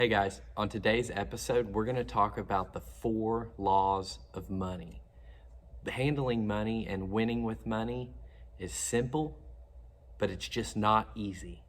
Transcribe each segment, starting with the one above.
Hey guys, on today's episode, we're going to talk about the 4 laws of money. Handling money and winning with money is simple, but it's just not easy.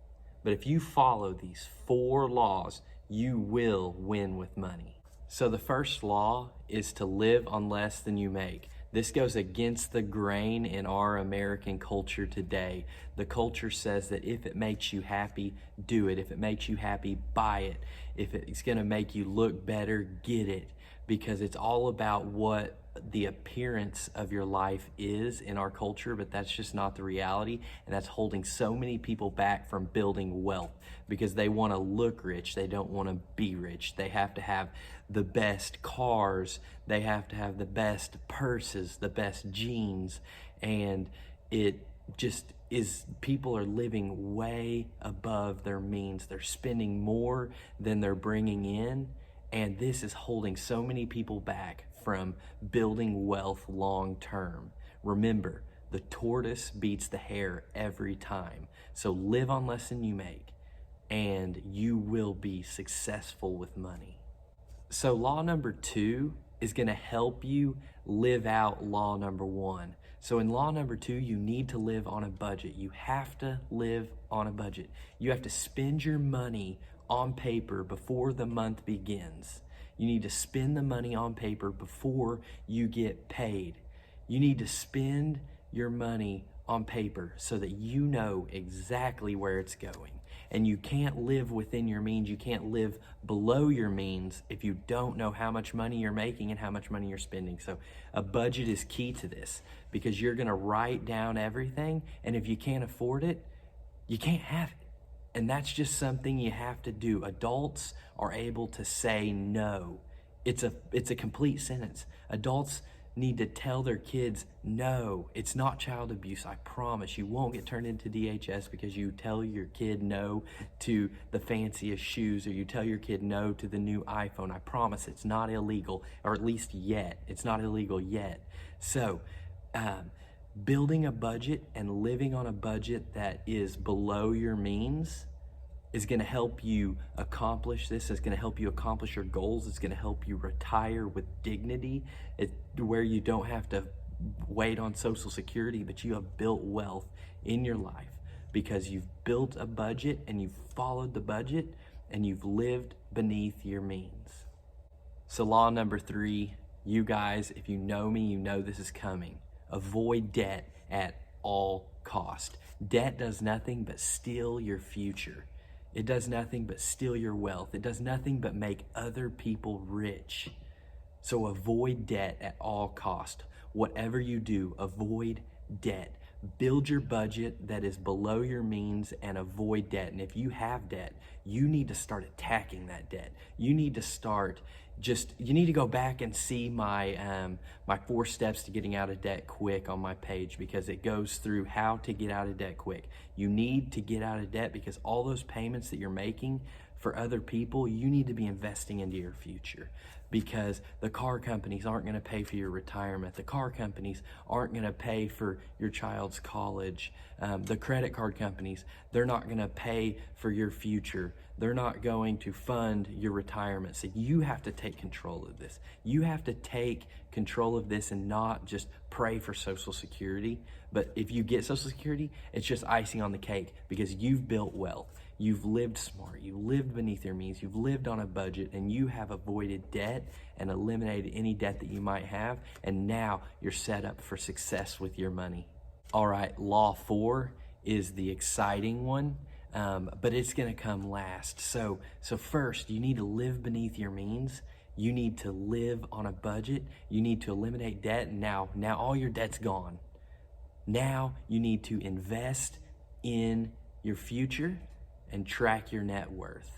But if you follow these 4 laws, you will win with money. So the first law is to live on less than you make. This goes against the grain in our American culture today. The culture says that if it makes you happy, do it. If it makes you happy, buy it. If it's going to make you look better, get it. Because it's all about what the appearance of your life is in our culture, but that's just not the reality. And that's holding so many people back from building wealth because they want to look rich. They don't want to be rich. They have to have the best cars. They have to have the best purses, the best jeans. And it just is, people are living way above their means. They're spending more than they're bringing in. And this is holding so many people back from building wealth long term. Remember, the tortoise beats the hare every time. So live on less than you make, and you will be successful with money. So law number 2 is going to help you live out law number 1. So in law number 2, you need to live on a budget. You have to live on a budget. You have to spend your money on paper before the month begins. You need to spend the money on paper before you get paid. You need to spend your money on paper so that you know exactly where it's going. And you can't live within your means. You can't live below your means if you don't know how much money you're making and how much money you're spending. So a budget is key to this because you're going to write down everything. And if you can't afford it, you can't have it. And that's just something you have to do. Adults are able to say no. It's a complete sentence. Adults need to tell their kids, no, it's not child abuse. I promise you won't get turned into DHS because you tell your kid no to the fanciest shoes, or you tell your kid no to the new iPhone. I promise it's not illegal, or at least yet. It's not illegal yet. So, building a budget and living on a budget that is below your means is going to help you accomplish this. It's going to help you accomplish your goals. It's going to help you retire with dignity, where you don't have to wait on Social Security, but you have built wealth in your life because you've built a budget and you've followed the budget and you've lived beneath your means. So law number 3, you guys, if you know me, you know this is coming. Avoid debt at all cost. Debt does nothing but steal your future. It does nothing but steal your wealth. It does nothing but make other people rich. So avoid debt at all cost. Whatever you do, avoid debt. Build your budget that is below your means and avoid debt. And if you have debt, you need to start attacking that debt. You need to start you need to go back and see my 4 steps to getting out of debt quick on my page, because it goes through how to get out of debt quick. You need to get out of debt because all those payments that you're making for other people, you need to be investing into your future, because the car companies aren't going to pay for your retirement. The car companies aren't going to pay for your child's college. The credit card companies, they're not going to pay for your future. They're not going to fund your retirement. So you have to take control of this. You have to take control of this and not just pray for Social Security. But if you get Social Security, it's just icing on the cake because you've built wealth. You've lived smart. You lived beneath your means. You've lived on a budget, and you have avoided debt and eliminated any debt that you might have. And now you're set up for success with your money. All right, law 4 is the exciting one, but it's going to come last. So first, you need to live beneath your means. You need to live on a budget. You need to eliminate debt. Now all your debt's gone. Now you need to invest in your future and track your net worth.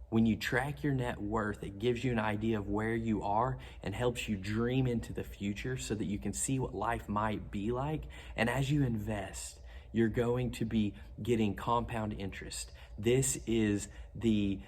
When you track your net worth, it gives you an idea of where you are and helps you dream into the future so that you can see what life might be like. And as you invest, you're going to be getting compound interest. This is the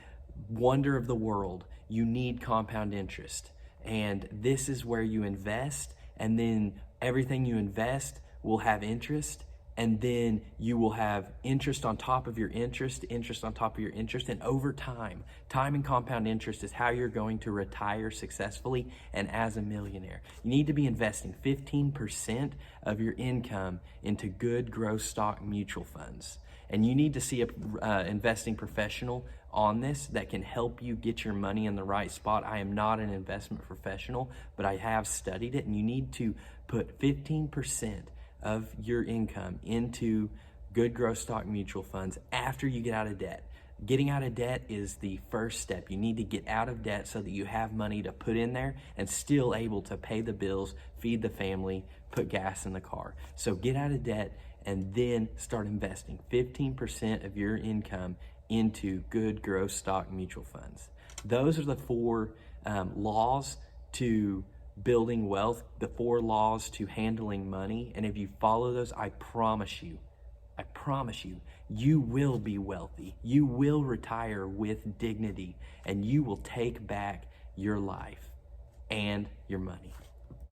wonder of the world. You need compound interest. And this is where you invest, and then everything you invest will have interest, And then you will have interest on top of your interest, interest on top of your interest, and over time, time and compound interest is how you're going to retire successfully and as a millionaire. You need to be investing 15% of your income into good growth stock mutual funds. And you need to see a investing professional on this that can help you get your money in the right spot. I am not an investment professional, but I have studied it, and you need to put 15% of your income into good growth stock mutual funds after you get out of debt. Getting out of debt is the first step. You need to get out of debt so that you have money to put in there and still able to pay the bills, feed the family, put gas in the car. So get out of debt and then start investing 15% of your income into good growth stock mutual funds. Those are the four laws to building wealth, the four laws to handling money. And if you follow those, I promise you, you will be wealthy. You will retire with dignity, and you will take back your life and your money.